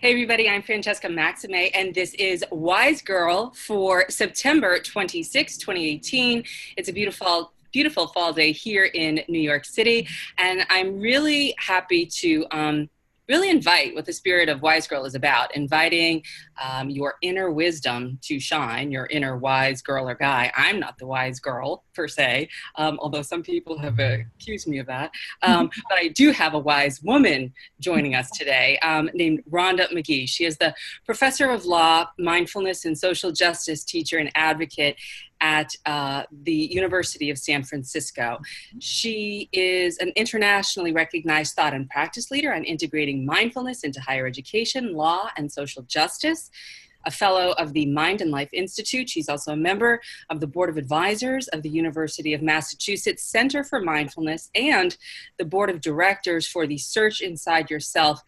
Hey everybody, I'm Francesca Maxime, and this is Wise Girl for September 26, 2018. It's a beautiful fall day here in New York City, and I'm really happy to really invite what the spirit of Wise Girl is about, inviting your inner wisdom to shine, your inner wise girl or guy. I'm not the wise girl, per se, although some people have accused me of that. But I do have a wise woman joining us today named Rhonda Magee. She is the professor of law, mindfulness and social justice teacher and advocate at the University of San Francisco. She is an internationally recognized thought and practice leader on integrating mindfulness into higher education, law, and social justice. A fellow of the Mind and Life Institute. She's also a member of the Board of Advisors of the University of Massachusetts Center for Mindfulness and the Board of Directors for the Search Inside Yourself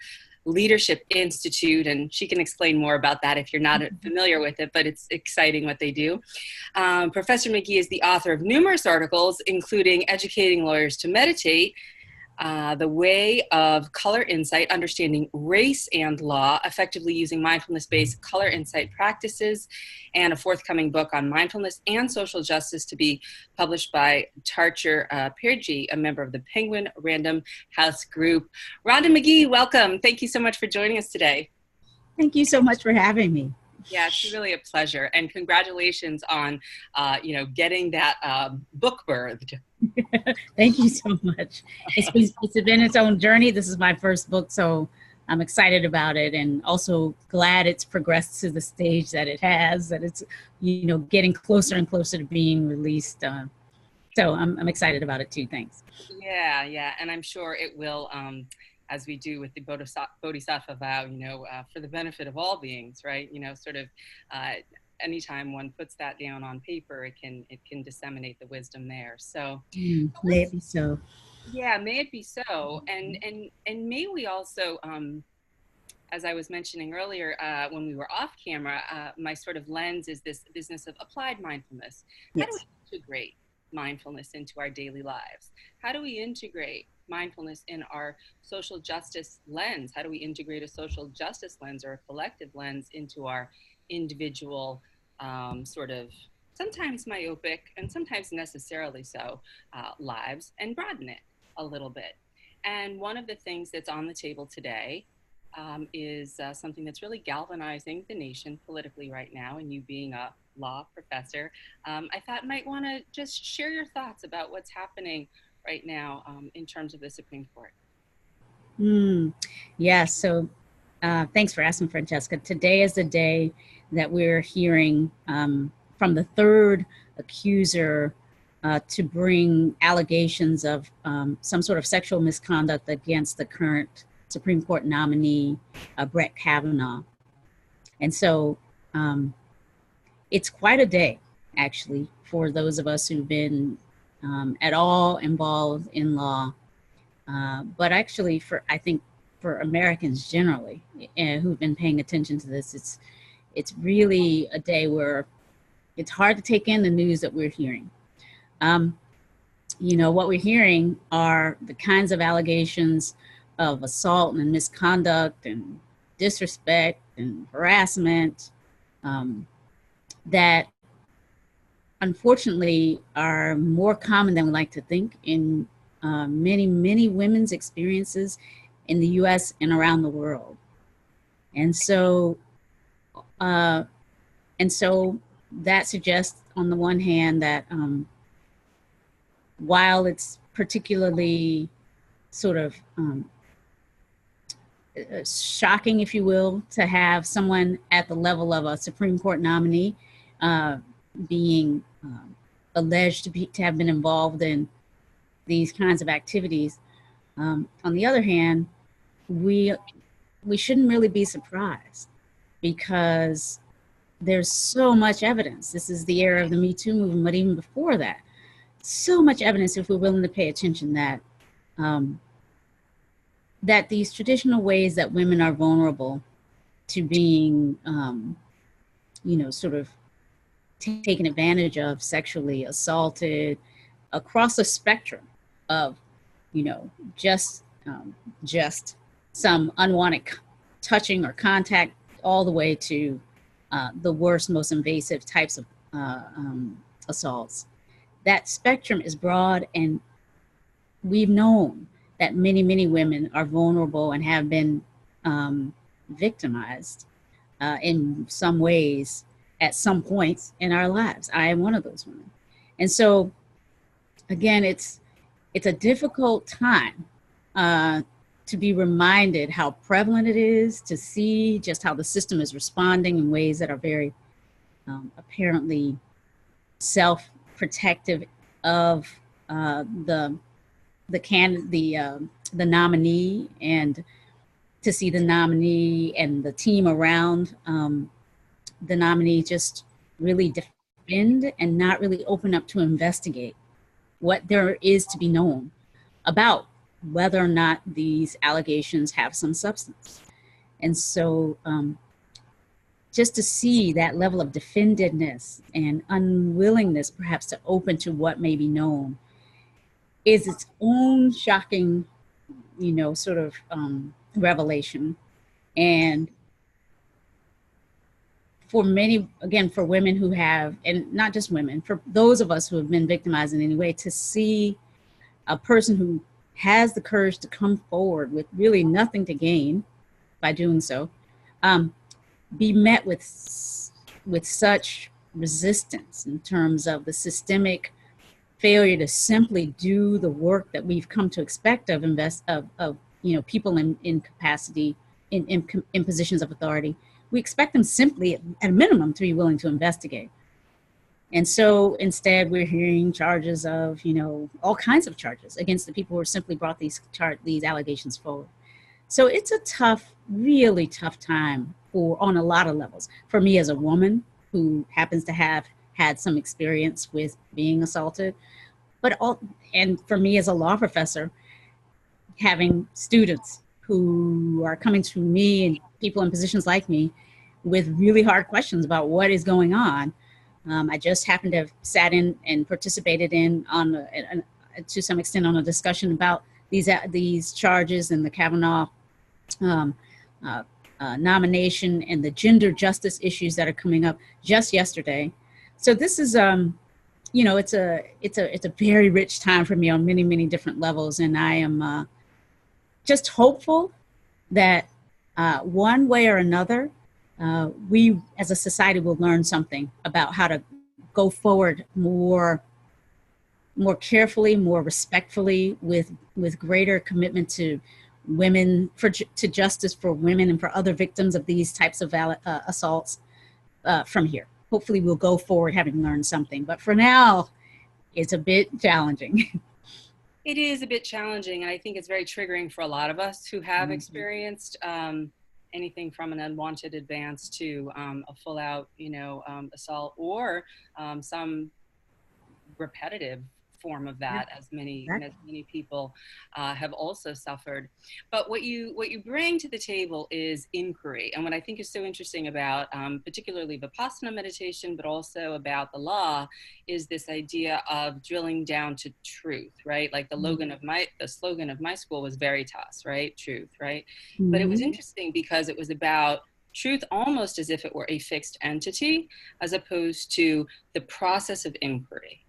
Leadership Institute, and she can explain more about that if you're not familiar with it, but it's exciting what they do. Professor Magee is the author of numerous articles, including Educating Lawyers to Meditate, The Way of ColorInsight, Understanding Race and Law, Effectively Using Mindfulness-Based Color Insight Practices, and a forthcoming book on mindfulness and social justice to be published by TarcherPerigee, a member of the Penguin Random House Group. Rhonda Magee, welcome. Thank you so much for joining us today. Thank you so much for having me. Yeah, it's really a pleasure. And congratulations on, getting that book birthed. Thank you so much. It's been its own journey. This is my first book, so I'm excited about it, and also glad it's progressed to the stage that it has, that it's, getting closer and closer to being released. So I'm excited about it too. Thanks. Yeah. And I'm sure it will, as we do with the Bodhisattva vow, for the benefit of all beings, right? Anytime one puts that down on paper, it can disseminate the wisdom there. So may it be so. Yeah, may it be so. And may we also, as I was mentioning earlier, when we were off camera, my sort of lens is this business of applied mindfulness. How do we integrate mindfulness into our daily lives? How do we integrate mindfulness in our social justice lens? How do we integrate a social justice lens or a collective lens into our individual sort of sometimes myopic and sometimes necessarily so lives, and broaden it a little bit? And one of the things that's on the table today is something that's really galvanizing the nation politically right now, and you being a law professor, I thought might want to just share your thoughts about what's happening right now in terms of the Supreme Court. Yeah, so thanks for asking, Francesca. Today is the day that we're hearing from the third accuser to bring allegations of some sort of sexual misconduct against the current Supreme Court nominee, Brett Kavanaugh. And so it's quite a day, actually, for those of us who've been at all involved in law, but actually I think for Americans generally who've been paying attention to this, it's really a day where it's hard to take in the news that we're hearing. What we're hearing are the kinds of allegations of assault and misconduct and disrespect and harassment that unfortunately are more common than we like to think in many women's experiences in the US and around the world. And so that suggests, on the one hand, that while it's particularly sort of shocking, if you will, to have someone at the level of a Supreme Court nominee being alleged to have been involved in these kinds of activities, on the other hand, we shouldn't really be surprised, because there's so much evidence. This is the era of the Me Too movement, but even before that, so much evidence, if we're willing to pay attention, that that these traditional ways that women are vulnerable to being, sort of taken advantage of, sexually assaulted across a spectrum of, just some unwanted touching or contact, all the way to the worst, most invasive types of assaults. That spectrum is broad, and we've known that many, many women are vulnerable and have been victimized in some ways at some points in our lives. I am one of those women. And so, again, it's a difficult time to be reminded how prevalent it is, to see just how the system is responding in ways that are very apparently self-protective of the nominee, and to see the nominee and the team around the nominee just really defend and not really open up to investigate what there is to be known about whether or not these allegations have some substance. And so just to see that level of defendedness and unwillingness perhaps to open to what may be known is its own shocking, sort of revelation. And for many, again, for women who have, and not just women, for those of us who have been victimized in any way, to see a person who has the courage to come forward with really nothing to gain by doing so, be met with such resistance in terms of the systemic failure to simply do the work that we've come to expect of people in capacity, in positions of authority. We expect them simply, at a minimum, to be willing to investigate. And so instead, we're hearing charges of, all kinds of charges against the people who simply brought these allegations forward. So it's a tough, really tough time on a lot of levels. For me as a woman who happens to have had some experience with being assaulted, and for me as a law professor, having students who are coming to me and people in positions like me with really hard questions about what is going on. I just happened to have sat in and participated to some extent on a discussion about these charges and the Kavanaugh nomination and the gender justice issues that are coming up just yesterday. So this is, it's a very rich time for me on many, many different levels, and I am just hopeful that one way or another, we as a society will learn something about how to go forward more carefully, more respectfully, with greater commitment to women, to justice for women and for other victims of these types of assaults from here. Hopefully we'll go forward having learned something, but for now, it's a bit challenging. It is a bit challenging, and I think it's very triggering for a lot of us who have experienced anything from an unwanted advance to a full-out, assault, or some repetitive form of that, as many people have also suffered. But what you bring to the table is inquiry, and what I think is so interesting about particularly Vipassana meditation, but also about the law, is this idea of drilling down to truth, right? Like the slogan of my school was Veritas, right? Truth, right? Mm-hmm. But it was interesting because it was about truth almost as if it were a fixed entity, as opposed to the process of inquiry.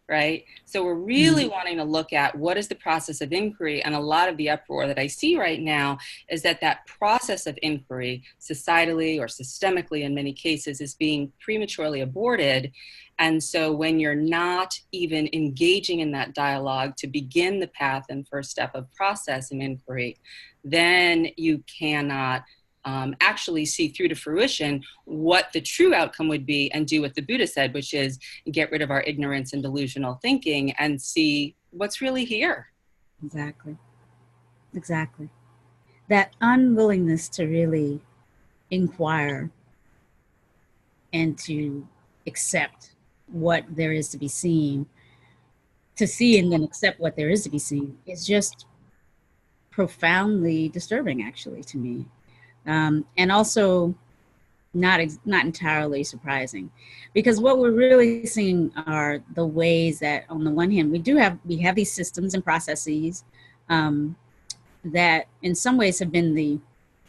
Right? So we're really wanting to look at what is the process of inquiry, and a lot of the uproar that I see right now is that process of inquiry, societally or systemically in many cases, is being prematurely aborted. And so when you're not even engaging in that dialogue to begin the path and first step of process and inquiry, then you cannot actually see through to fruition what the true outcome would be, and do what the Buddha said, which is get rid of our ignorance and delusional thinking and see what's really here. Exactly. That unwillingness to really inquire and to accept what there is to be seen, to see and then accept what there is to be seen, is just profoundly disturbing, actually, to me. And also not entirely surprising, because what we're really seeing are the ways that, on the one hand, we have these systems and processes that in some ways have been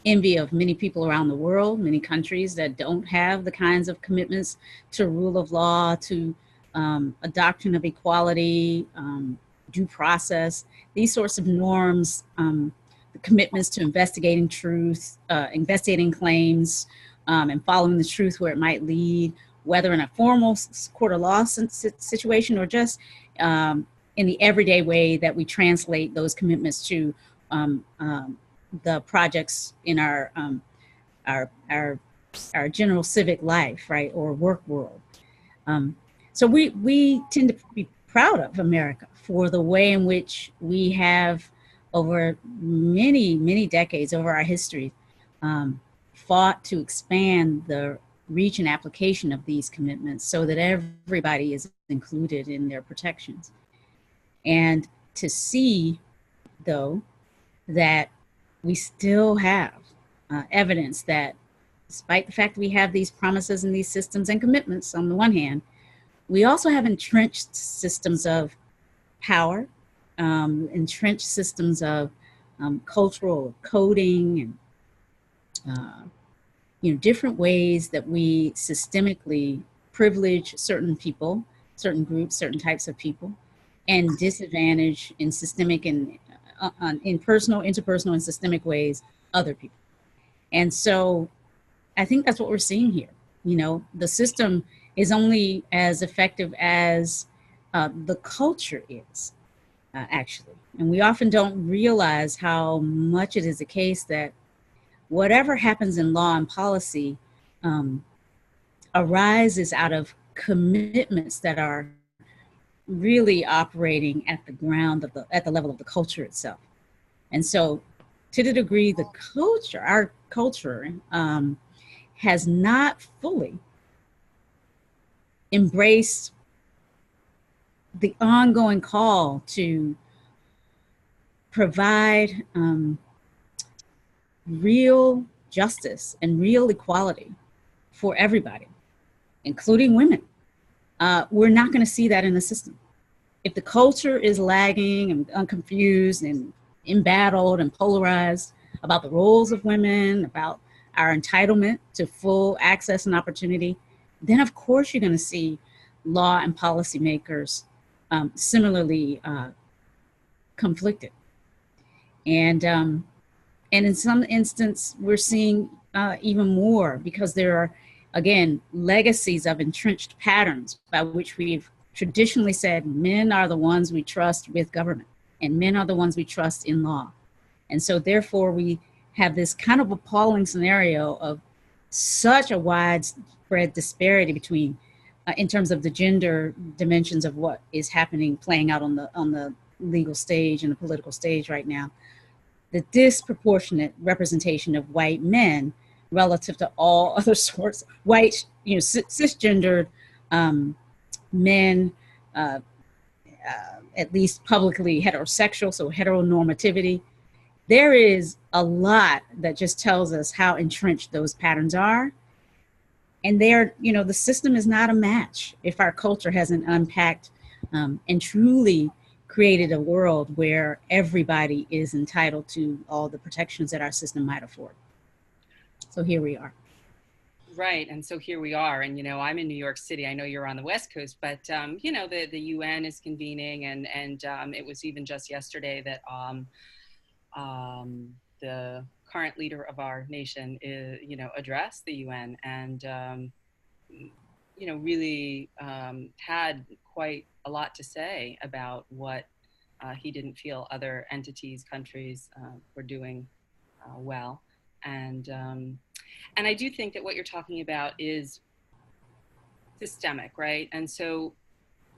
envy of many people around the world, many countries that don't have the kinds of commitments to rule of law, to a doctrine of equality, due process, these sorts of norms, the commitments to investigating truth, investigating claims, and following the truth where it might lead, whether in a formal court of law situation or just in the everyday way that we translate those commitments to the projects in our general civic life, right, or work world. So we tend to be proud of America for the way in which we have, over many decades, over our history, fought to expand the reach and application of these commitments so that everybody is included in their protections. And to see, though, that we still have evidence that despite the fact that we have these promises and these systems and commitments on the one hand, we also have entrenched systems of power, entrenched systems of cultural coding and different ways that we systemically privilege certain people, certain groups, certain types of people, and disadvantage in systemic and in personal, interpersonal, and systemic ways other people. And so I think that's what we're seeing here. The system is only as effective as the culture is, actually. And we often don't realize how much it is the case that whatever happens in law and policy arises out of commitments that are really operating at the ground of at the level of the culture itself. And so to the degree the culture, our culture, has not fully embraced the ongoing call to provide real justice and real equality for everybody, including women. We're not going to see that in the system. If the culture is lagging and unconfused and embattled and polarized about the roles of women, about our entitlement to full access and opportunity, then of course you're going to see law and policymakers similarly conflicted. And in some instance, we're seeing even more, because there are, again, legacies of entrenched patterns by which we've traditionally said men are the ones we trust with government and men are the ones we trust in law. And so therefore we have this kind of appalling scenario of such a widespread disparity between, in terms of the gender dimensions of what is happening, playing out on the legal stage and the political stage right now, the disproportionate representation of white men relative to all other sorts, white, cisgendered men, at least publicly heterosexual, so heteronormativity. There is a lot that just tells us how entrenched those patterns are. And the system is not a match if our culture hasn't unpacked and truly created a world where everybody is entitled to all the protections that our system might afford. So here we are. Right, and so here we are, and I'm in New York City. I know you're on the West Coast, but the UN is convening, and it was even just yesterday that the current leader of our nation is, addressed the UN and really had quite a lot to say about what he didn't feel other entities, countries were doing well, and I do think that what you're talking about is systemic, right? And so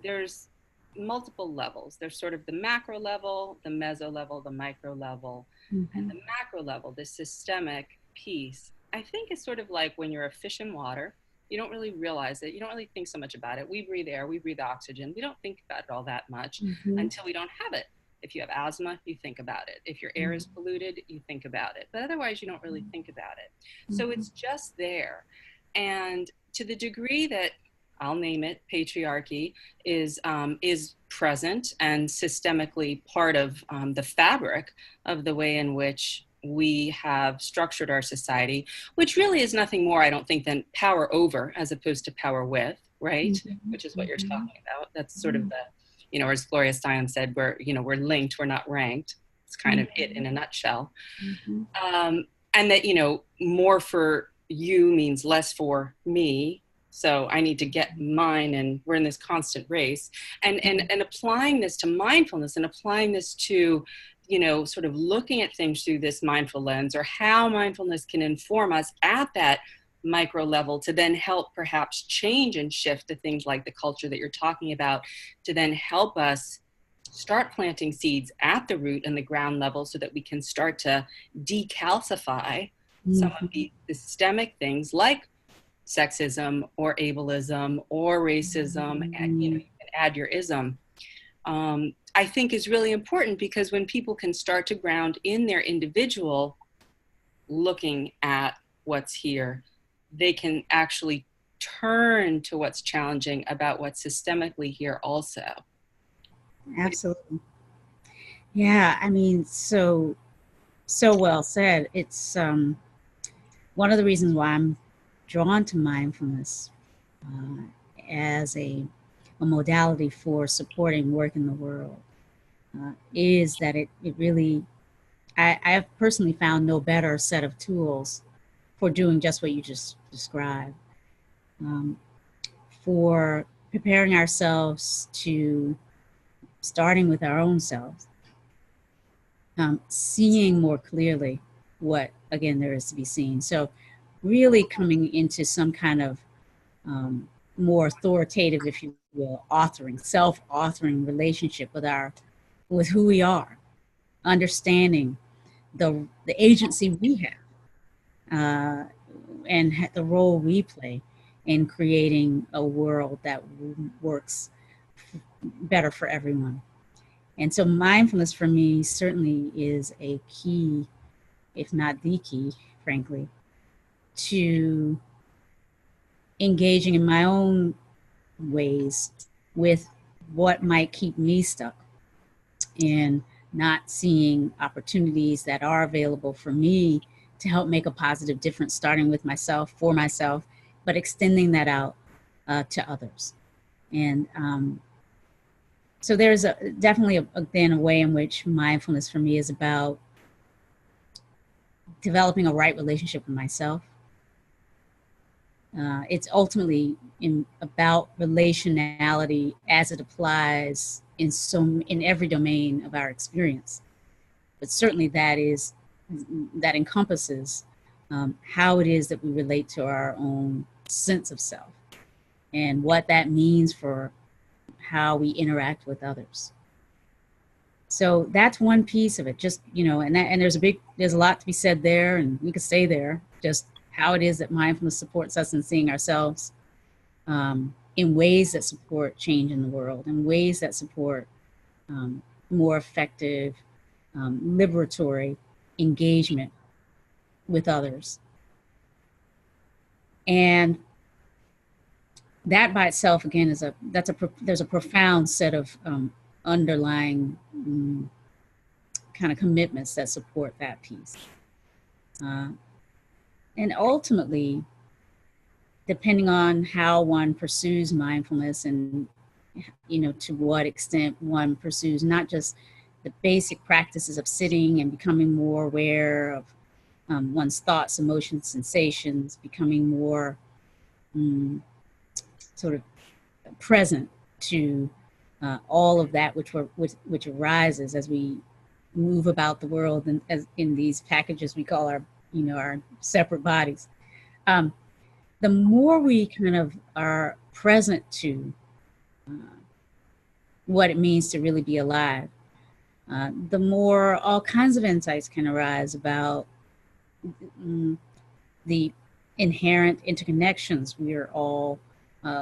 there's multiple levels. There's sort of the macro level, the meso level, the micro level. Mm-hmm. And the macro level, the systemic piece, I think is sort of like when you're a fish in water. You don't really realize it. You don't really think so much about it. We breathe air, we breathe oxygen. We don't think about it all that much until we don't have it. If you have asthma, you think about it. If your air is polluted, you think about it. But otherwise, you don't really think about it. So it's just there. And to the degree that, I'll name it, patriarchy is present and systemically part of the fabric of the way in which we have structured our society, which really is nothing more, I don't think, than power over as opposed to power with, right? Which is what you're talking about. That's sort of the, you know, as Gloria Steinem said, we're linked, we're not ranked. It's kind of it in a nutshell. And that, you know, more for you means less for me. So I need to get mine, and we're in this constant race. And applying this to mindfulness, and applying this to, you know, sort of looking at things through this mindful lens, or how mindfulness can inform us at that micro level to then help perhaps change and shift the things like the culture that you're talking about, to then help us start planting seeds at the root and the ground level so that we can start to decalcify some of the systemic things like sexism or ableism or racism, and, you know, you can add your ism, I think is really important, because when people can start to ground in their individual looking at what's here, they can actually turn to what's challenging about what's systemically here also. Absolutely. Yeah, I mean, so well said. It's one of the reasons why I'm drawn to mindfulness as a modality for supporting work in the world is that it really, I have personally found no better set of tools for doing just what you just described, for preparing ourselves to, starting with our own selves, seeing more clearly what, again, there is to be seen. So really coming into some kind of more authoritative, if you will, self-authoring relationship with who we are, understanding the agency we have, and the role we play in creating a world that works better for everyone. And so mindfulness for me certainly is a key, if not the key, frankly, to engaging in my own ways with what might keep me stuck and not seeing opportunities that are available for me to help make a positive difference, starting with myself, for myself, but extending that out to others. And so there's definitely then a way in which mindfulness for me is about developing a right relationship with myself. It's ultimately about relationality as it applies in every domain of our experience. But certainly that encompasses how it is that we relate to our own sense of self and what that means for how we interact with others. So that's one piece of it, just, you know, and there's a lot to be said there, and we could stay there, just how it is that mindfulness supports us in seeing ourselves in ways that support change in the world, in ways that support more effective, liberatory engagement with others. And that by itself, again, there's a profound set of underlying kind of commitments that support that piece. And ultimately, depending on how one pursues mindfulness and, you know, to what extent one pursues not just the basic practices of sitting and becoming more aware of one's thoughts, emotions, sensations, becoming more sort of present to all of that which arises as we move about the world and as in these packages we call our separate bodies. The more we kind of are present to what it means to really be alive, the more all kinds of insights can arise about the inherent interconnections we are all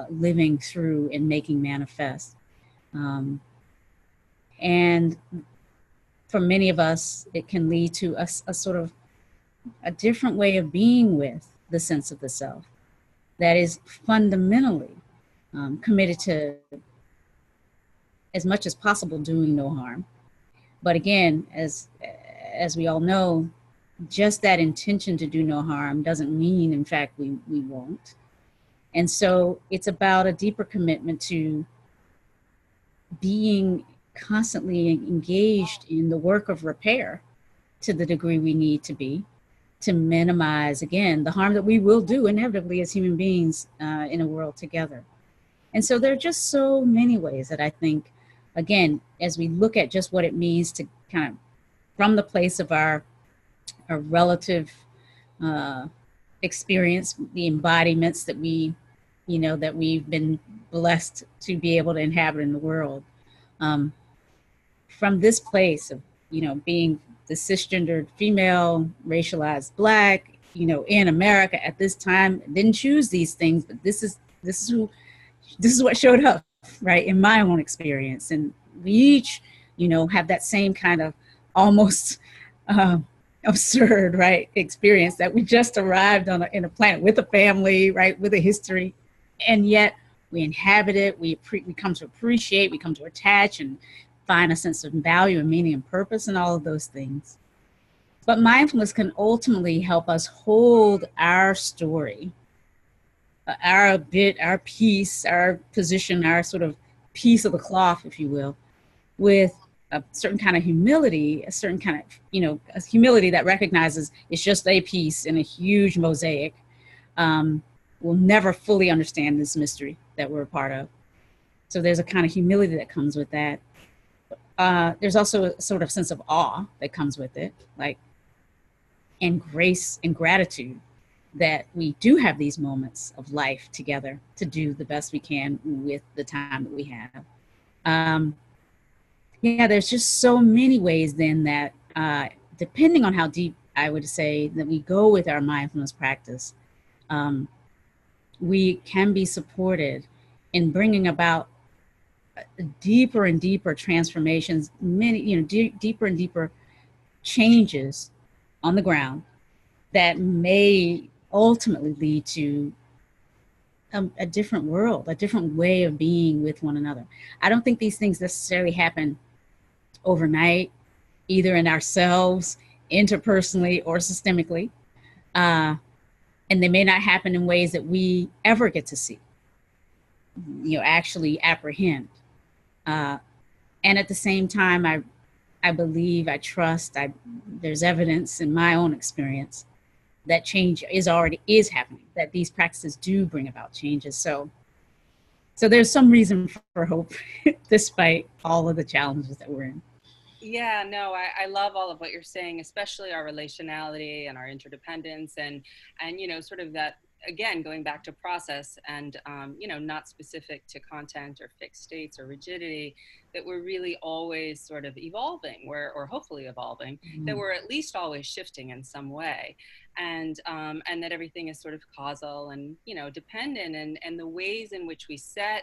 living through and making manifest. And for many of us, it can lead to a sort of a different way of being with the sense of the self that is fundamentally committed to, as much as possible, doing no harm. But again, as we all know, just that intention to do no harm doesn't mean, in fact, we won't. And so it's about a deeper commitment to being constantly engaged in the work of repair to the degree we need to be, to minimize, again, the harm that we will do inevitably as human beings in a world together. And so there are just so many ways that I think, again, as we look at just what it means to kind of, from the place of our relative experience, the embodiments that that we've been blessed to be able to inhabit in the world, um, from this place of, being the cisgendered female, racialized Black, in America at this time, didn't choose these things, but this is what showed up, right, in my own experience. And we each, have that same kind of almost uh, absurd, right, experience that we just arrived in a planet with a family, right, with a history, and yet we inhabit it. We come to appreciate, we come to attach, and find a sense of value and meaning and purpose and all of those things. But mindfulness can ultimately help us hold our story, our bit, our piece, our position, our sort of piece of the cloth, if you will, with a certain kind of humility, a certain kind of, a humility that recognizes it's just a piece in a huge mosaic. We'll never fully understand this mystery that we're a part of. So there's a kind of humility that comes with that. There's also a sort of sense of awe that comes with it, and grace and gratitude that we do have these moments of life together to do the best we can with the time that we have. There's just so many ways then that, depending on how deep, I would say, that we go with our mindfulness practice, we can be supported in bringing about deeper and deeper transformations, deeper and deeper changes on the ground that may ultimately lead to a different world, a different way of being with one another. I don't think these things necessarily happen overnight, either in ourselves, interpersonally, or systemically. And they may not happen in ways that we ever get to see, actually apprehend. And at the same time, I believe, I trust, there's evidence in my own experience that change is happening, that these practices do bring about changes. So there's some reason for hope, despite all of the challenges that we're in. Yeah, no, I love all of what you're saying, especially our relationality and our interdependence and sort of that, again, going back to process and, not specific to content or fixed states or rigidity, that we're really always sort of evolving, or hopefully evolving, that we're at least always shifting in some way. And that everything is sort of causal and, dependent, and the ways in which we set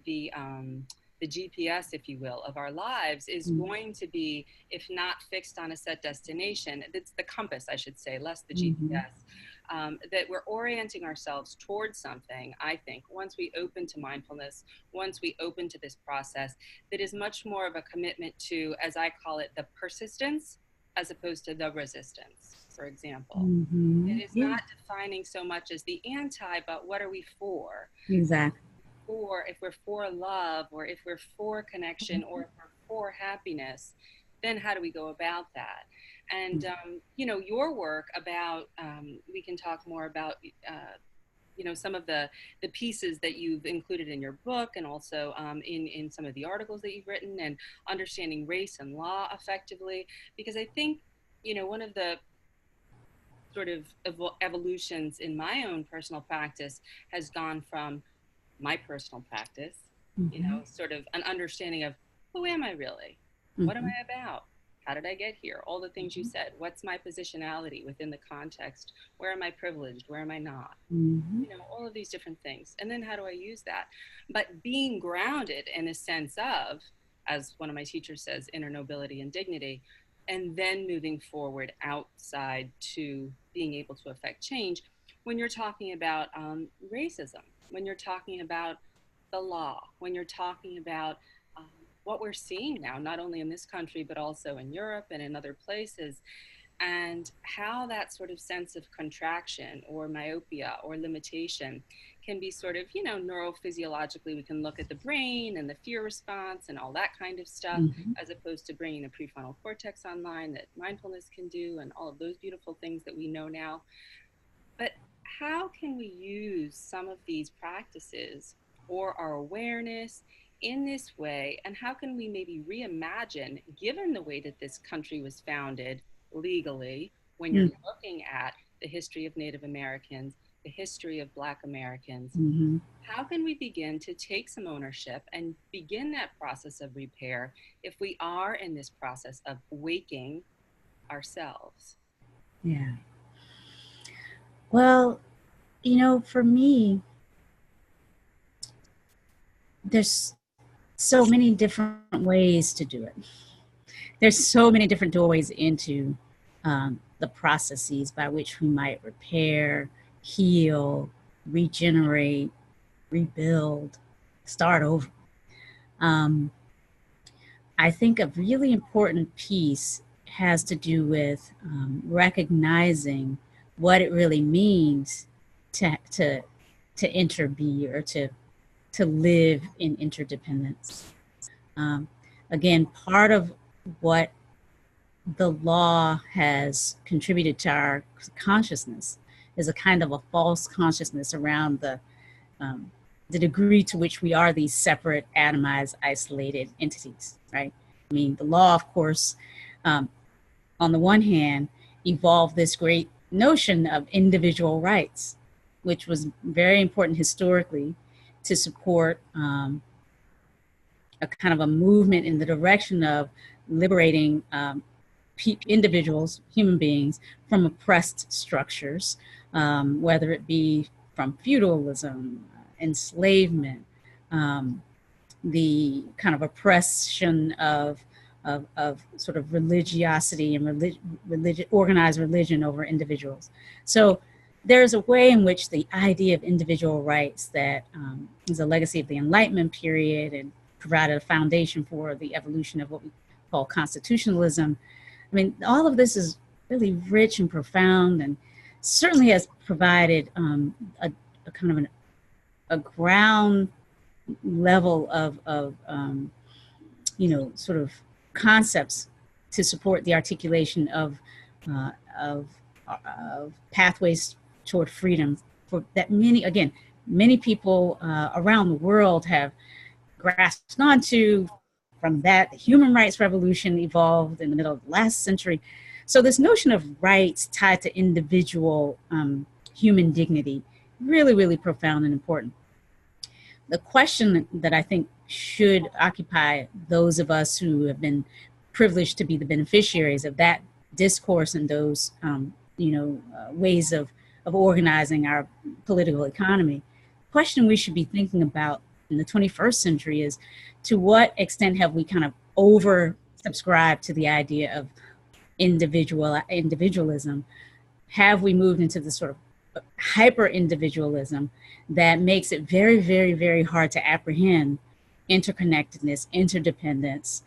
the GPS, if you will, of our lives is going to be, if not fixed on a set destination, it's the compass, I should say, less the GPS, that we're orienting ourselves towards something, I think, once we open to mindfulness, once we open to this process, that is much more of a commitment to, as I call it, the persistence as opposed to the resistance, for example. It is not defining so much as the anti, but what are we for? Exactly. Or if we're for love, or if we're for connection, or if we're for happiness, then how do we go about that? And your work about, we can talk more about some of the pieces that you've included in your book, and also in some of the articles that you've written, and understanding race and law effectively, because I think one of the sort of evolutions in my own personal practice has gone from my personal practice, sort of an understanding of, who am I really? What am I about? How did I get here? All the things you said. What's my positionality within the context? Where am I privileged? Where am I not? All of these different things. And then how do I use that? But being grounded in a sense of, as one of my teachers says, inner nobility and dignity, and then moving forward outside to being able to affect change. When you're talking about racism, when you're talking about the law, when you're talking about what we're seeing now, not only in this country, but also in Europe and in other places, and how that sort of sense of contraction or myopia or limitation can be sort of, neurophysiologically, we can look at the brain and the fear response and all that kind of stuff, Mhm. as opposed to bringing the prefrontal cortex online that mindfulness can do and all of those beautiful things that we know now. But how can we use some of these practices or our awareness in this way? And how can we maybe reimagine, given the way that this country was founded legally, when you're looking at the history of Native Americans, the history of Black Americans, Mhm. how can we begin to take some ownership and begin that process of repair if we are in this process of waking ourselves? Yeah. Well, for me, there's so many different ways to do it. There's so many different doorways into the processes by which we might repair, heal, regenerate, rebuild, start over. Um, I think a really important piece has to do with recognizing what it really means to interbe or to live in interdependence. Um, Again, part of what the law has contributed to our consciousness is a kind of a false consciousness around the degree to which we are these separate, atomized, isolated entities, right? I mean, the law, of course, um, on the one hand, evolved this great notion of individual rights, which was very important historically to support a kind of a movement in the direction of liberating individuals, human beings, from oppressed structures, whether it be from feudalism, enslavement, the kind of oppression of sort of religiosity and organized religion over individuals. So there's a way in which the idea of individual rights that is a legacy of the Enlightenment period and provided a foundation for the evolution of what we call constitutionalism. I mean, all of this is really rich and profound, and certainly has provided a kind of a ground level of sort of concepts to support the articulation uh, of, of pathways toward freedom for that many people around the world have grasped onto. From that, the human rights revolution evolved in the middle of the last century. So this notion of rights tied to individual human dignity, really, really profound and important. The question that I think should occupy those of us who have been privileged to be the beneficiaries of that discourse and those ways of organizing our political economy, the question we should be thinking about in the 21st century is, to what extent have we kind of over subscribed to the idea of individualism? Have we moved into the sort of hyper individualism that makes it very, very, very hard to apprehend interconnectedness, interdependence,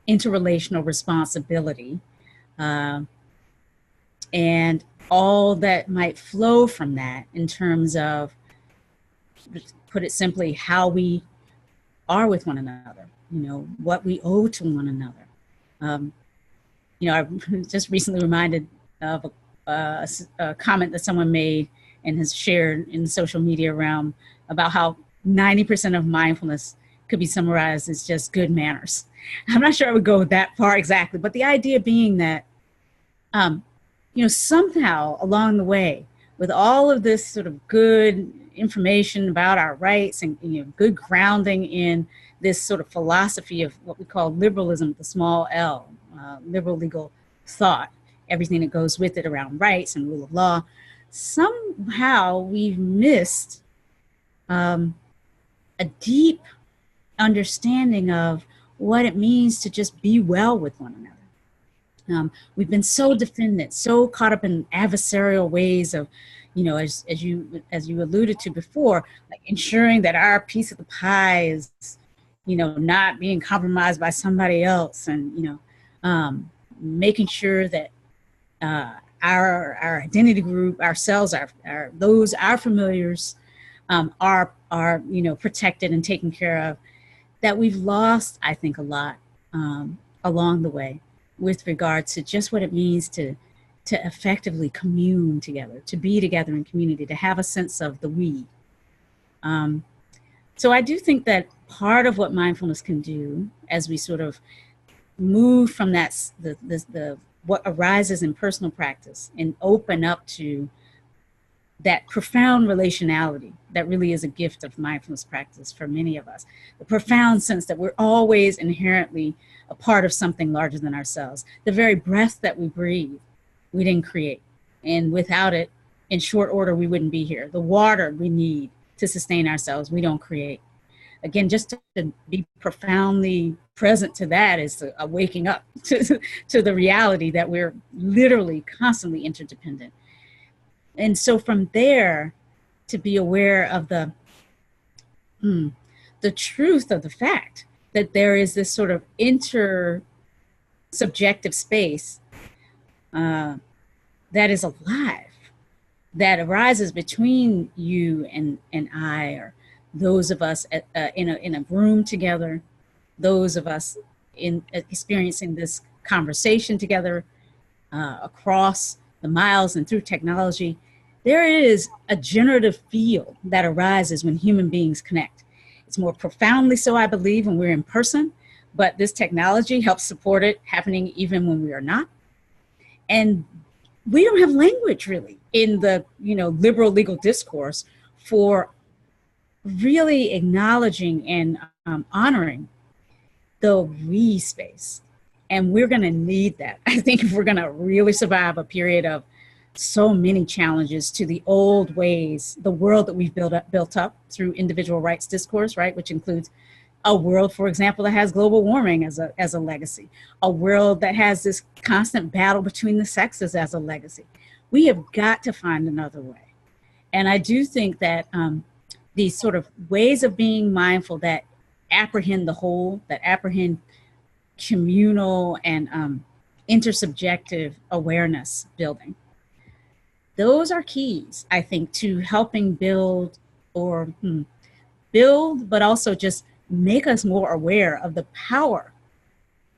interrelational responsibility, uh, and all that might flow from that in terms of, put it simply, how we are with one another, what we owe to one another. I was just recently reminded of a comment that someone made and has shared in the social media realm about how 90% of mindfulness could be summarized as just good manners. I'm not sure I would go that far exactly, but the idea being that, somehow along the way, with all of this sort of good information about our rights and good grounding in this sort of philosophy of what we call liberalism, the small L, liberal legal thought, everything that goes with it around rights and rule of law, somehow we've missed a deep understanding of what it means to just be well with one another. We've been so defendant, so caught up in adversarial ways of, as you alluded to before, like ensuring that our piece of the pie is, not being compromised by somebody else, and making sure that our identity group, ourselves, our familiars are protected and taken care of, that we've lost, I think, a lot along the way with regard to just what it means to effectively commune together, to be together in community, to have a sense of the we. So I do think that part of what mindfulness can do as we sort of move from that, what arises in personal practice and open up to that profound relationality that really is a gift of mindfulness practice for many of us. The profound sense that we're always inherently a part of something larger than ourselves. The very breath that we breathe, we didn't create. And without it, in short order, we wouldn't be here. The water we need to sustain ourselves, we don't create. Again, just to be profoundly present to that is a waking up to the reality that we're literally constantly interdependent. And so from there, to be aware of the truth of the fact that there is this sort of intersubjective space that is alive, that arises between you and I, or those of us in a room together, those of us in experiencing this conversation together across the miles and through technology. There is a generative field that arises when human beings connect. It's more profoundly so, I believe, when we're in person, but this technology helps support it happening even when we are not. And we don't have language really in the liberal legal discourse for really acknowledging and honoring the we space. And we're going to need that, I think, if we're going to really survive a period of so many challenges to the old ways, the world that we've built up through individual rights discourse, right, which includes a world, for example, that has global warming as a legacy, a world that has this constant battle between the sexes as a legacy. We have got to find another way. And I do think that these sort of ways of being mindful that apprehend the whole, that apprehend communal and intersubjective awareness building, those are keys, I think, to helping build, but also just make us more aware of the power,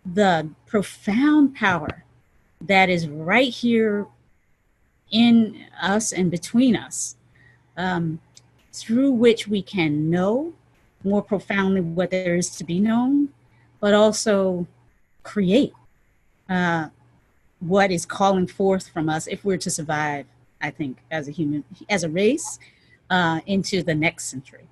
the profound power that is right here in us and between us, through which we can know more profoundly what there is to be known, but also create what is calling forth from us if we're to survive, I think, as a human, as a race, into the next century.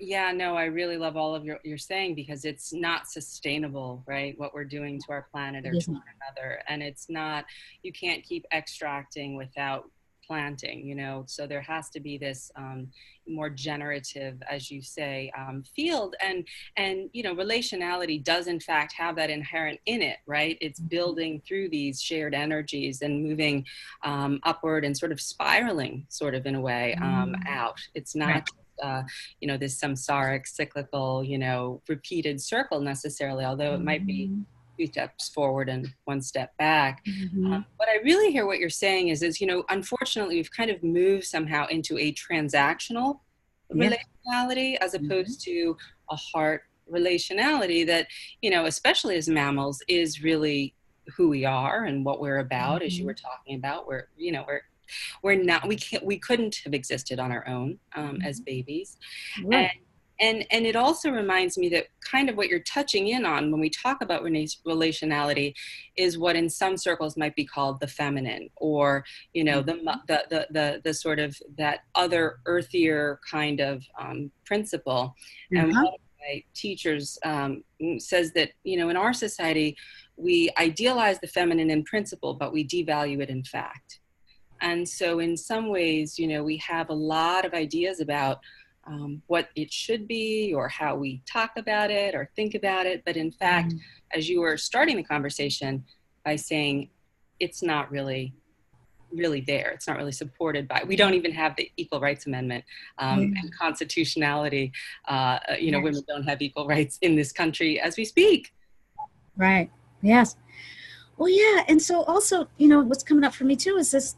Yeah, no, I really love all of you're saying, because it's not sustainable, right? What we're doing to our planet or to one another. And it's not, you can't keep extracting without planting, so there has to be this more generative, as you say, field, and relationality does in fact have that inherent in it, right? It's building through these shared energies and moving upward and sort of spiraling, sort of in a way, out. It's not this samsaric, cyclical, repeated circle necessarily, although it might be 2 steps forward and 1 step back. What I really hear what you're saying is, unfortunately, we've kind of moved somehow into a transactional relationality as opposed to a heart relationality that, especially as mammals, is really who we are and what we're about, as you were talking about. We couldn't have existed on our own as babies. Right. And it also reminds me that kind of what you're touching in on when we talk about relationality is what in some circles might be called the feminine, or the sort of that other earthier kind of principle. And one of my teachers says that in our society we idealize the feminine in principle, but we devalue it in fact. And so in some ways, we have a lot of ideas about what it should be, or how we talk about it or think about it. But in fact, as you were starting the conversation by saying, it's not really there. It's not really supported by, we don't even have the Equal Rights Amendment and constitutionality. Women don't have equal rights in this country as we speak. Right. Yes. Well, yeah. And so also, you know, what's coming up for me too is this,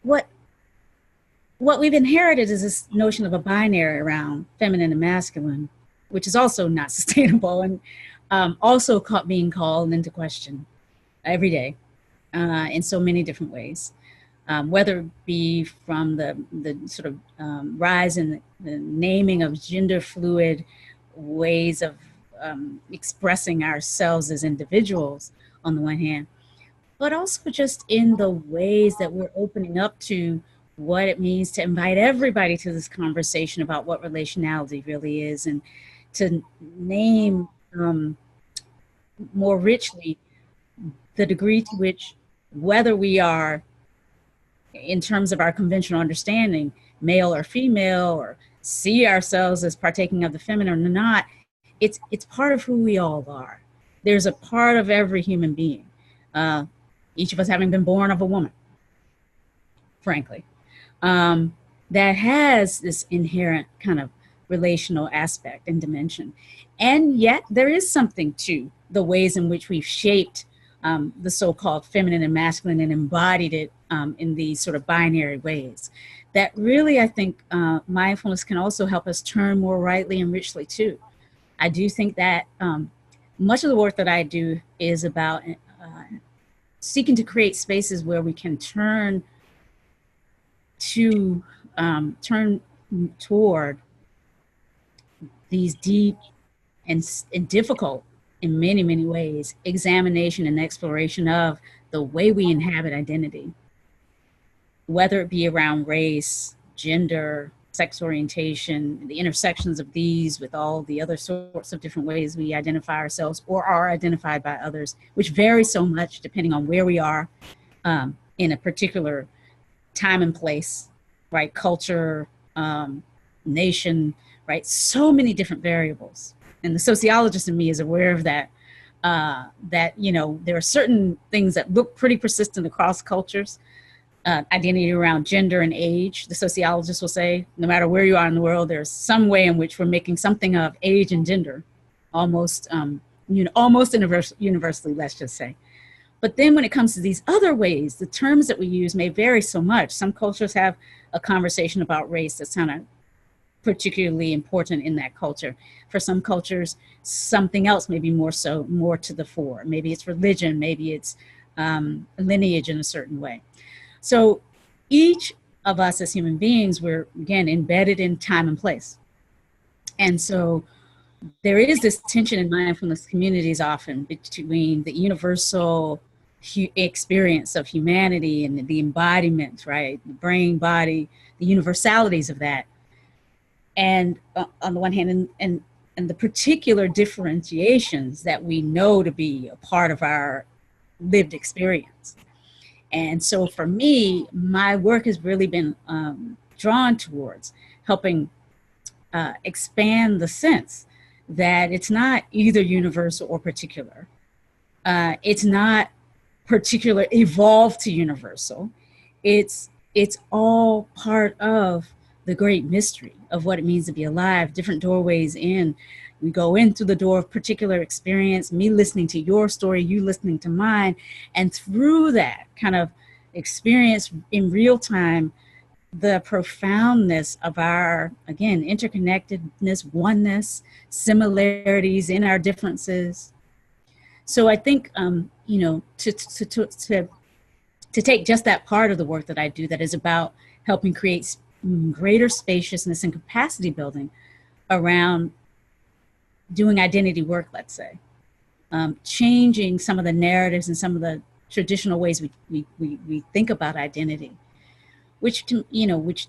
what we've inherited is this notion of a binary around feminine and masculine, which is also not sustainable, and also being called into question every day in so many different ways. Whether it be from the sort of rise in the naming of gender fluid ways of expressing ourselves as individuals on the one hand, but also just in the ways that we're opening up to what it means to invite everybody to this conversation about what relationality really is, and to name more richly the degree to which, whether we are, in terms of our conventional understanding, male or female, or see ourselves as partaking of the feminine or not, it's part of who we all are. There's a part of every human being, each of us having been born of a woman, frankly, that has this inherent kind of relational aspect and dimension. And yet there is something to the ways in which we've shaped the so-called feminine and masculine and embodied it in these sort of binary ways that really, I think, mindfulness can also help us turn more rightly and richly too. I do think that much of the work that I do is about seeking to create spaces where we can turn toward these deep and difficult, in many, many ways, examination and exploration of the way we inhabit identity, whether it be around race, gender, sex orientation, the intersections of these with all the other sorts of different ways we identify ourselves or are identified by others, which vary so much depending on where we are in a particular time and place, right? Culture, nation, right? So many different variables. And the sociologist in me is aware of that, that, you know, there are certain things that look pretty persistent across cultures, identity around gender and age. The sociologist will say, no matter where you are in the world, there's some way in which we're making something of age and gender, almost, almost universally, let's just say. But then when it comes to these other ways, the terms that we use may vary so much. Some cultures have a conversation about race that's kind of particularly important in that culture. For some cultures, something else may be more to the fore. Maybe it's religion, maybe it's lineage in a certain way. So each of us as human beings, we're, again, embedded in time and place. And so there is this tension in mindfulness communities often between the universal experience of humanity and the embodiment, right? The brain, body, the universalities of that. And on the one hand, and the particular differentiations that we know to be a part of our lived experience. And so for me, my work has really been drawn towards helping expand the sense that it's not either universal or particular. It's not particular evolved to universal. It's all part of the great mystery of what it means to be alive, different doorways in. We go in through the door of particular experience, me listening to your story, you listening to mine, and through that kind of experience in real time, the profoundness of our, again, interconnectedness, oneness, similarities in our differences. So I think, to take just that part of the work that I do that is about helping create greater spaciousness and capacity building around doing identity work, let's say, changing some of the narratives and some of the traditional ways we think about identity, which to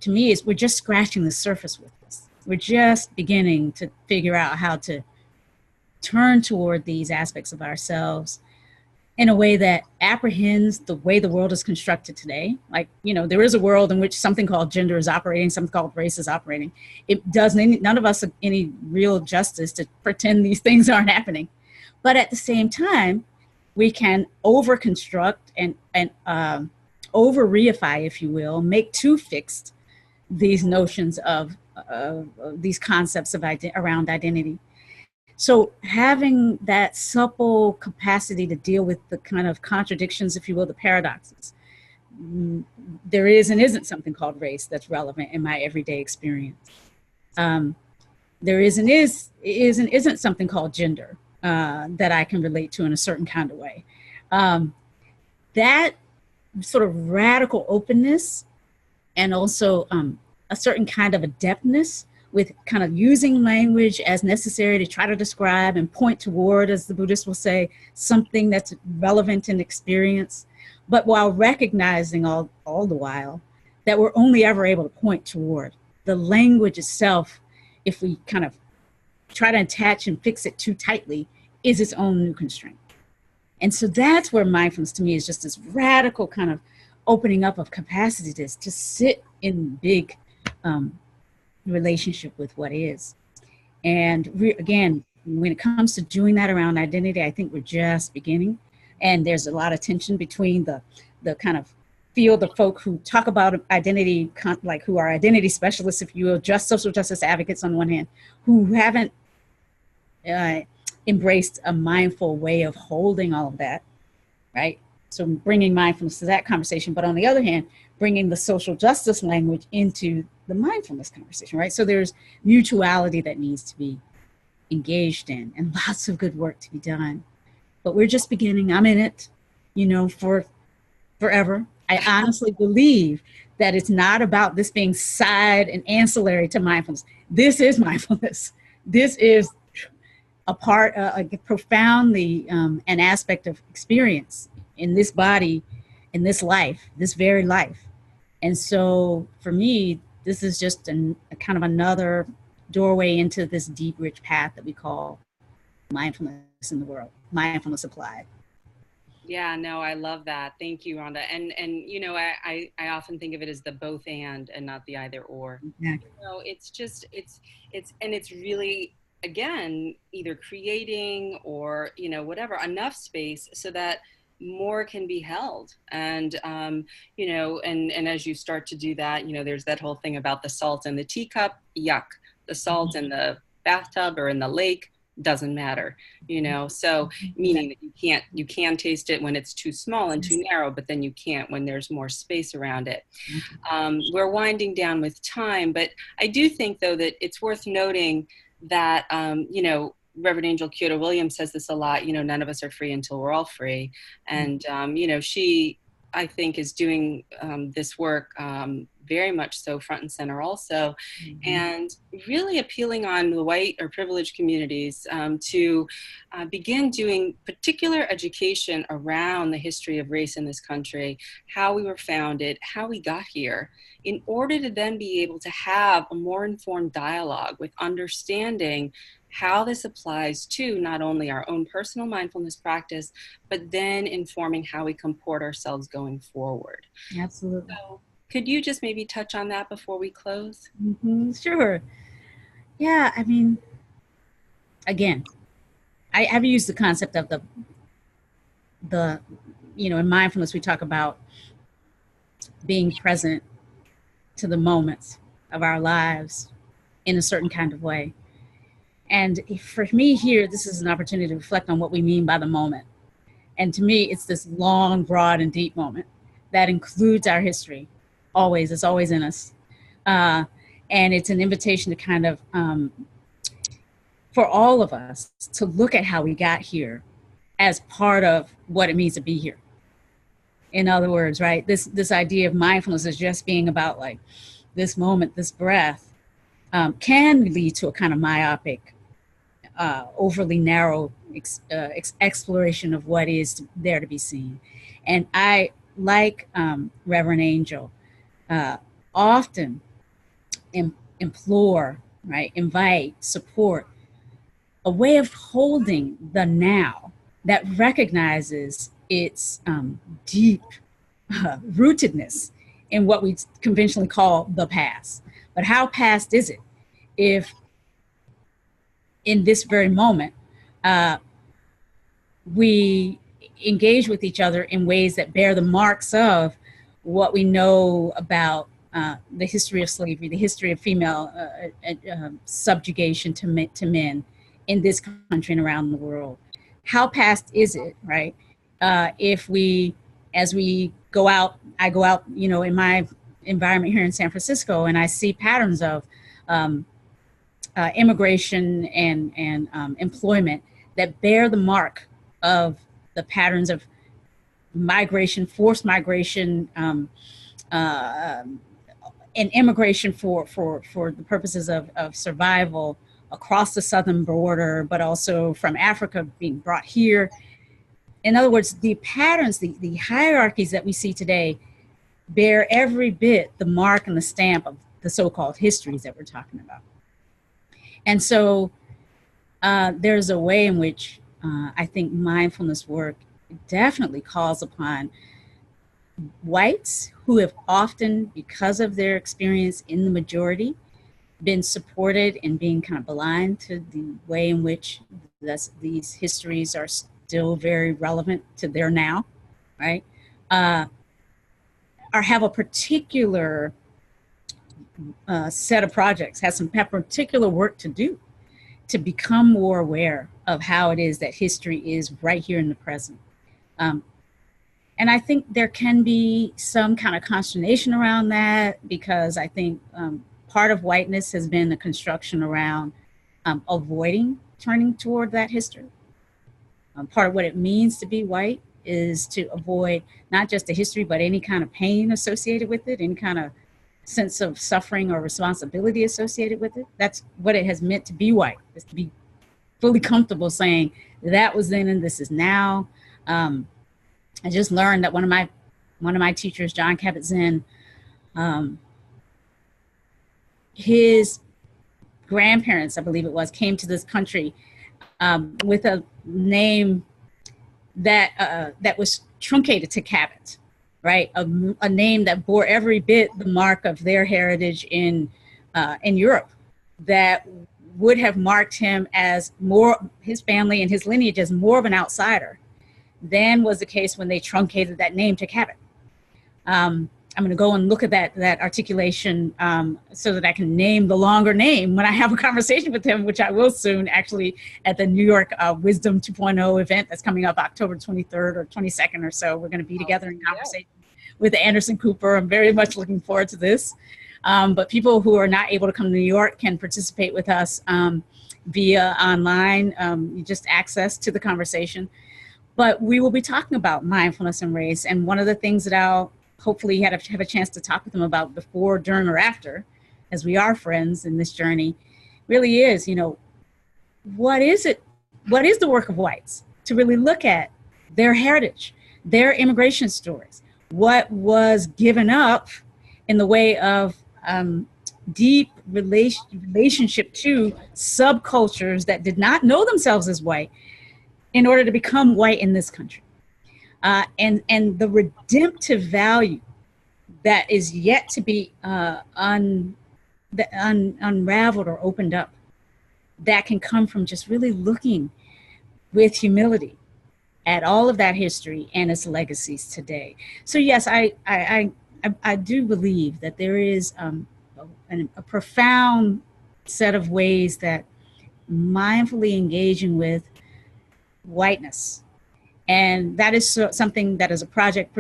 me is, we're just scratching the surface with this. We're just beginning to figure out how to turn toward these aspects of ourselves in a way that apprehends the way the world is constructed today. Like, there is a world in which something called gender is operating, something called race is operating. It does none of us any real justice to pretend these things aren't happening. But at the same time, we can over-construct and over-reify, if you will, make too fixed these notions of these concepts of around identity. So having that supple capacity to deal with the kind of contradictions, if you will, the paradoxes. There is and isn't something called race that's relevant in my everyday experience. There is and isn't something called gender that I can relate to in a certain kind of way. That sort of radical openness and also a certain kind of adeptness with kind of using language as necessary to try to describe and point toward, as the Buddhists will say, something that's relevant in experience, but while recognizing all the while that we're only ever able to point toward. The language itself, if we kind of try to attach and fix it too tightly, is its own new constraint. And so that's where mindfulness to me is just this radical kind of opening up of capacity to sit in big relationship with what is. And again, when it comes to doing that around identity, I think we're just beginning. And there's a lot of tension between the kind of field of folk who talk about identity, like who are identity specialists, if you will, just social justice advocates on one hand, who haven't embraced a mindful way of holding all of that, right? So bringing mindfulness to that conversation, but on the other hand, bringing the social justice language into the mindfulness conversation, right? So there's mutuality that needs to be engaged in and lots of good work to be done. But we're just beginning. I'm in it, for forever. I honestly believe that it's not about this being side and ancillary to mindfulness. This is mindfulness. This is a part, profoundly an aspect of experience in this body, in this life, this very life. And so for me, this is just a kind of another doorway into this deep, rich path that we call mindfulness in the world, mindfulness applied. Yeah, no, I love that. Thank you, Rhonda. And I often think of it as the both and not the either or. Exactly. It's really, again, either creating or, whatever, enough space so that more can be held. And, and as you start to do that, there's that whole thing about the salt in the teacup, yuck, the salt in the bathtub or in the lake, doesn't matter, so meaning that you can taste it when it's too small and too narrow, but then you can't when there's more space around it. We're winding down with time, but I do think though that it's worth noting that Reverend Angel Kyoto Williams says this a lot, none of us are free until we're all free. And she, I think, is doing this work very much so front and center also, and really appealing on the white or privileged communities to begin doing particular education around the history of race in this country, how we were founded, how we got here, in order to then be able to have a more informed dialogue with understanding how this applies to not only our own personal mindfulness practice, but then informing how we comport ourselves going forward. Absolutely. So, could you just maybe touch on that before we close? Sure. Yeah, I mean, again, I've used the concept of the in mindfulness, we talk about being present to the moments of our lives in a certain kind of way. And for me here, this is an opportunity to reflect on what we mean by the moment. And to me, it's this long, broad, and deep moment that includes our history. Always, it's always in us. And it's an invitation to kind of, for all of us, to look at how we got here as part of what it means to be here. In other words, right, this idea of mindfulness is just being about like this moment, this breath, can lead to a kind of myopic, overly narrow exploration of what is there to be seen. And I, like Reverend Angel, often implore, right, invite, support a way of holding the now that recognizes its deep rootedness in what we conventionally call the past. But how past is it if in this very moment we engage with each other in ways that bear the marks of what we know about the history of slavery, the history of female subjugation to men in this country and around the world. How past is it, right? If we, as we go out, I go out, you know, in my environment here in San Francisco, and I see patterns of immigration and employment that bear the mark of the patterns of migration, forced migration, and immigration for the purposes of survival across the southern border, but also from Africa being brought here. In other words, the patterns, the hierarchies that we see today bear every bit the mark and the stamp of the so-called histories that we're talking about. And so there's a way in which I think mindfulness work definitely calls upon whites who have often, because of their experience in the majority, been supported in being kind of blind to the way in which these histories are still very relevant to their now, right? Or have a particular set of projects, have particular work to do to become more aware of how it is that history is right here in the present. And I think there can be some kind of consternation around that, because I think part of whiteness has been the construction around avoiding turning toward that history. Part of what it means to be white is to avoid not just the history, but any kind of pain associated with it, any kind of sense of suffering or responsibility associated with it. That's what it has meant to be white, is to be fully comfortable saying that was then and this is now. I just learned that one of my teachers, John Kabat-Zinn, his grandparents, I believe it was, came to this country with a name that was truncated to Cabot, right? A name that bore every bit the mark of their heritage in Europe, that would have marked him as more, his family and his lineage, as more of an outsider than was the case when they truncated that name to Cabot. I'm going to go and look at that articulation so that I can name the longer name when I have a conversation with him, which I will soon, actually, at the New York Wisdom 2.0 event that's coming up October 23rd or 22nd or so. We're going to be together in conversation with Anderson Cooper. I'm very much looking forward to this. But people who are not able to come to New York can participate with us via online, just access to the conversation. But we will be talking about mindfulness and race. And one of the things that I'll hopefully have a chance to talk with them about before, during, or after, as we are friends in this journey, really is, you know, what is it? What is the work of whites? To really look at their heritage, their immigration stories, what was given up in the way of deep relationship to subcultures that did not know themselves as white in order to become white in this country. And the redemptive value that is yet to be unraveled or opened up, that can come from just really looking with humility at all of that history and its legacies today. So yes, I do believe that there is a profound set of ways that mindfully engaging with whiteness, and that is something that is a project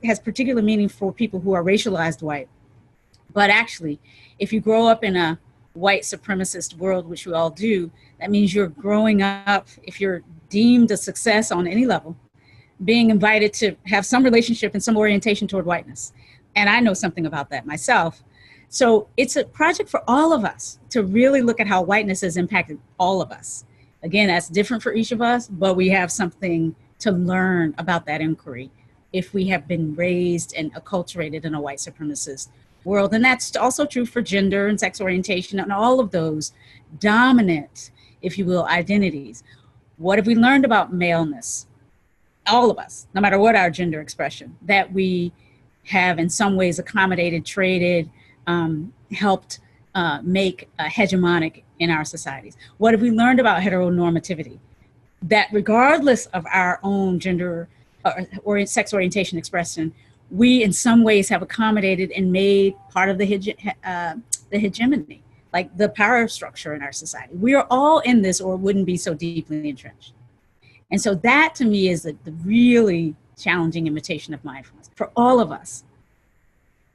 has particular meaning for people who are racialized white. But actually, if you grow up in a white supremacist world, which we all do, that means you're growing up, if you're deemed a success on any level, being invited to have some relationship and some orientation toward whiteness. And I know something about that myself. So it's a project for all of us to really look at how whiteness has impacted all of us. Again, that's different for each of us, but we have something to learn about that inquiry if we have been raised and acculturated in a white supremacist world. And that's also true for gender and sex orientation and all of those dominant, if you will, identities. What have we learned about maleness? All of us, no matter what our gender expression, that we have in some ways accommodated, traded, helped make hegemonic in our societies. What have we learned about heteronormativity? That regardless of our own gender or sex orientation expression, we in some ways have accommodated and made part of the hegemony, like the power structure in our society. We are all in this, or it wouldn't be so deeply entrenched. And so that to me is the really challenging invitation of mindfulness for all of us,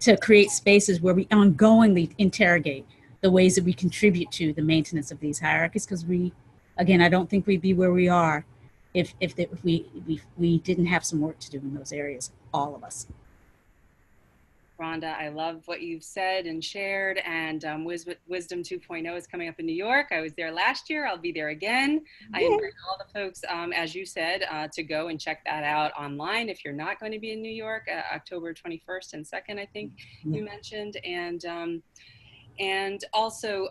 to create spaces where we ongoingly interrogate the ways that we contribute to the maintenance of these hierarchies. Because we, again, I don't think we'd be where we are if we didn't have some work to do in those areas, all of us. Rhonda, I love what you've said and shared, and Wisdom 2.0 is coming up in New York. I was there last year. I'll be there again. I invite all the folks, as you said, to go and check that out online if you're not going to be in New York, October 21st and 2nd, I think you mentioned. And also,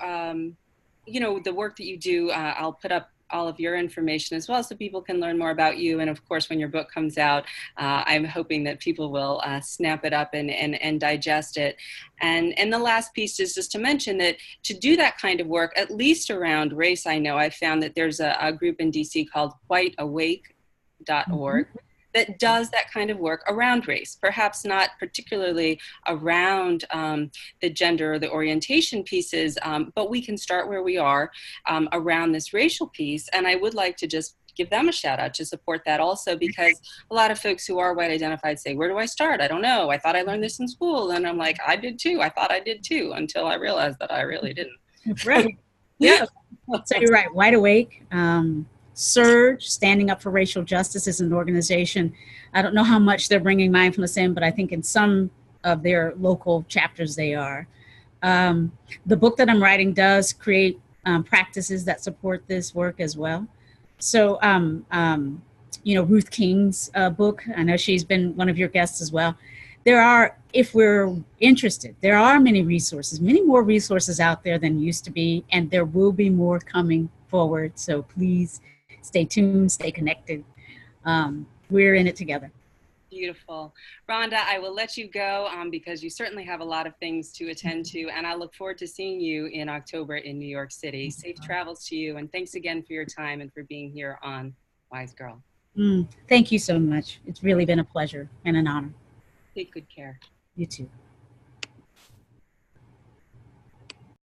you know, the work that you do, I'll put up all of your information as well so people can learn more about you. And of course, when your book comes out, I'm hoping that people will snap it up and digest it. And the last piece is just to mention that to do that kind of work, at least around race, I know I've found that there's a group in DC called whiteawake.org. that does that kind of work around race, perhaps not particularly around the gender or the orientation pieces, but we can start where we are around this racial piece. And I would like to just give them a shout out to support that also, because a lot of folks who are white identified say, where do I start? I don't know. I thought I learned this in school. And I'm like, I did too. I thought I did too, until I realized that I really didn't. Right. Yeah. So you're right. Wide Awake. Surge, Standing Up for Racial Justice, is an organization. I don't know how much they're bringing mindfulness in, but I think in some of their local chapters they are. The book that I'm writing does create practices that support this work as well. So, you know, Ruth King's book, I know she's been one of your guests as well. There are, if we're interested, there are many resources, many more resources out there than used to be, and there will be more coming forward. So please stay tuned, stay connected. We're in it together. Beautiful. Rhonda, I will let you go because you certainly have a lot of things to attend to, and I look forward to seeing you in October in New York City. Safe travels to you, and thanks again for your time and for being here on Wise Girl. Thank you so much. It's really been a pleasure and an honor. Take good care. You too.